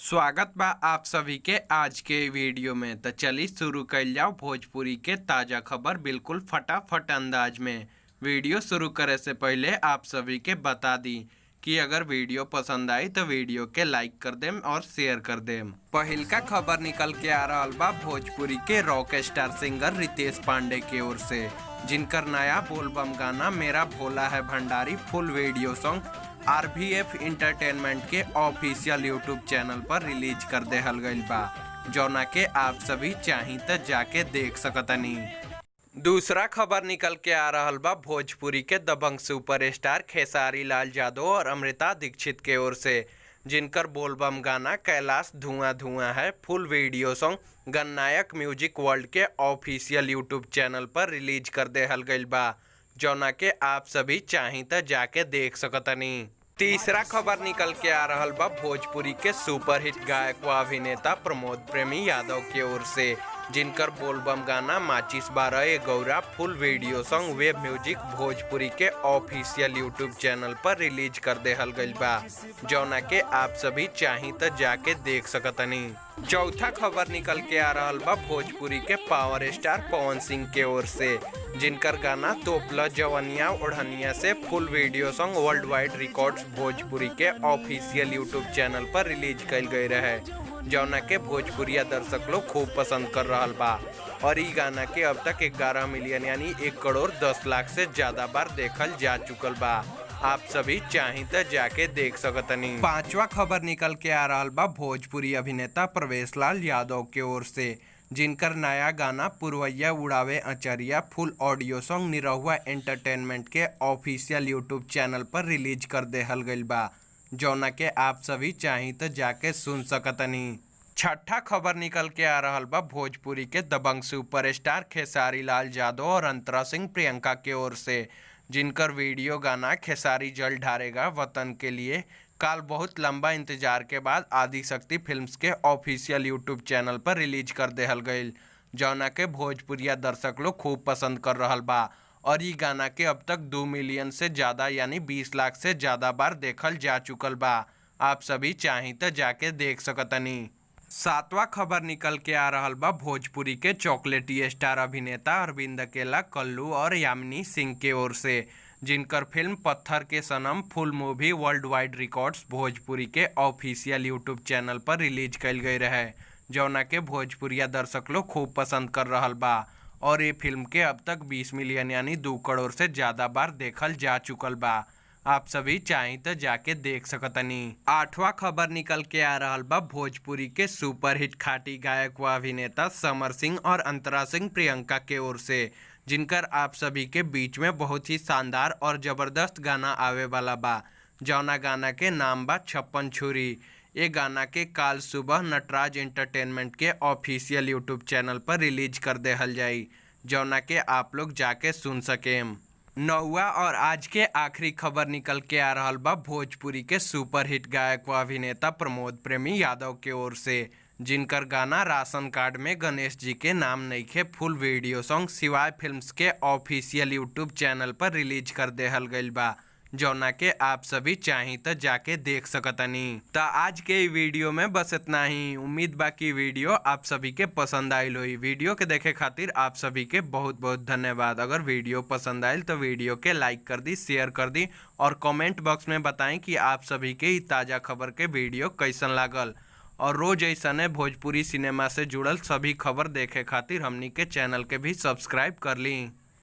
स्वागत बा आप सभी के आज के वीडियो में। तो चलिए शुरू कर जाओ भोजपुरी के ताज़ा खबर बिल्कुल फटाफट अंदाज में। वीडियो शुरू करे से पहले आप सभी के बता दी कि अगर वीडियो पसंद आई तो वीडियो के लाइक कर देम और शेयर कर देम। पहिल का खबर निकल के आ रहा बा भोजपुरी के rock star singer Ritesh Pandey की ओर से, जिनकर नया बोलबम गाना मेरा भोला है भंडारी फुल वीडियो सॉन्ग RVF इंटरटेनमेंट के ऑफिशियल यूट्यूब चैनल पर रिलीज कर देहल गईल बा, जौना के आप सभी चाही त जाके देख सकतनी। दूसरा खबर निकल के आ रहा बा भोजपुरी के दबंग सुपरस्टार खेसारी लाल यादव और अमृता दीक्षित के ओर से, जिनकर बोलबम गाना कैलाश धुआं धुआं है फुल video song Gananayak music world के ऑफिशियल यूट्यूब चैनल पर रिलीज कर देहल गईल बा, जौना के आप सभी चाही त जाके देख सकतनी। तीसरा खबर निकल के आ रहा बा भोजपुरी के सुपरहिट गायक व अभिनेता प्रमोद प्रेमी यादव की ओर से, जिनकर बोलबम गाना माचिस 12 Gaura full video song Wave Music Bhojpuri के ऑफिशियल यूट्यूब चैनल पर रिलीज कर देहल गईल बा, जौना के आप सभी चाही त जाके देख सकतनी। चौथा खबर निकल के आ रहा बा भोजपुरी के पावर स्टार पवन सिंह के ओर से, जिनकर गाना तोपला जवनिया ओढ़निया से full video song World Wide Records Bhojpuri के ऑफिशियल यूट्यूब चैनल पर रिलीज कल गई रहे, जौना के भोजपुरिया दर्शक लोग खूब पसंद कर रहा बा और ई गाना के अब तक 11 मिलियन यानी 1 करोड़ 10 लाख से ज्यादा बार देखल जा चुकल बा। आप सभी चाही त जाके देख सकतनी। पांचवा खबर निकल के आ रहा बा भोजपुरी अभिनेता प्रवेश लाल यादव के ओर से, जिनकर नया गाना पुरवैया उड़ावे अचरिया फुल ऑडियो सॉन्ग निरहुआ एंटरटेनमेंट के ऑफिशियल यूट्यूब चैनल पर रिलीज कर देहल गईल बा, जौना के आप सभी चाही त जाके सुन सकतनी। छठा खबर निकल के आ रहा बा भोजपुरी के दबंग सुपरस्टार खेसारी लाल यादव और अंतरा सिंह प्रियंका के ओर से, जिनकर वीडियो गाना खेसारी जल ढारेगा वतन के लिए काल बहुत लंबा इंतजार के बाद आदिशक्ति फिल्म्स के ऑफिशियल यूट्यूब चैनल पर रिलीज कर देहल गईल, जौना के भोजपुरिया दर्शक लोग खूब पसंद कर रहल बा और ये गाना के अब तक 2 मिलियन से ज़्यादा यानी 20 लाख से ज़्यादा बार देखल जा चुकल बा। आप सभी चाही त जाके देख सकतनी। सातवां खबर निकल के आ रहा बा भोजपुरी के चॉकलेटी स्टार अभिनेता अरविंद अकेला कल्लू और यामिनी सिंह के ओर से, जिनकर फिल्म पत्थर के सनम full movie World Wide Records Bhojpuri के ऑफिशियल यूट्यूब चैनल पर रिलीज कल गई रहे, जौना के भोजपुरिया दर्शक लोग खूब पसंद कर रहा बा और ये फिल्म के अब तक 20 मिलियन यानी 2 करोड़ से ज़्यादा बार देखल जा चुकल बा। आप सभी चाही तो जाके देख सकतनी। आठवां खबर निकल के आ रहा बा भोजपुरी के सुपरहिट खाटी गायक व अभिनेता समर सिंह और अंतरा सिंह प्रियंका के ओर से, जिनकर आप सभी के बीच में बहुत ही शानदार और ज़बरदस्त गाना आवे वाला बा, जौना गाना के नाम बा 56 छुरी। ये गाना के काल सुबह नटराज एंटरटेनमेंट के ऑफिशियल यूट्यूब चैनल पर रिलीज कर देहल जाई, जौना के आप लोग जाके सुन सकेम। नौवा और आज के आखिरी खबर निकल के आ रहा बा भोजपुरी के सुपरहिट गायक व अभिनेता प्रमोद प्रेमी यादव के ओर से, जिनकर गाना राशन कार्ड में गणेश जी के नाम नइखे फुल वीडियो सॉन्ग शिवाय फिल्म्स के ऑफिशियल यूट्यूब चैनल पर रिलीज कर देहल गईल बा, जौना के आप सभी चाही तो जाके देख सकतनी। तो आज के वीडियो में बस इतना ही। उम्मीद बा कि वीडियो आप सभी के पसंद आयल होई। वीडियो के देखे खातिर आप सभी के बहुत बहुत धन्यवाद। अगर वीडियो पसंद आयल तो वीडियो के लाइक कर दी, शेयर कर दी और कमेंट बॉक्स में बताएं कि आप सभी के ताज़ा खबर के वीडियो कैसन लागल। और रोज ऐसने भोजपुरी सिनेमा से जुड़ल सभी खबर देखे खातिर हमनी के चैनल के भी सब्सक्राइब कर ली।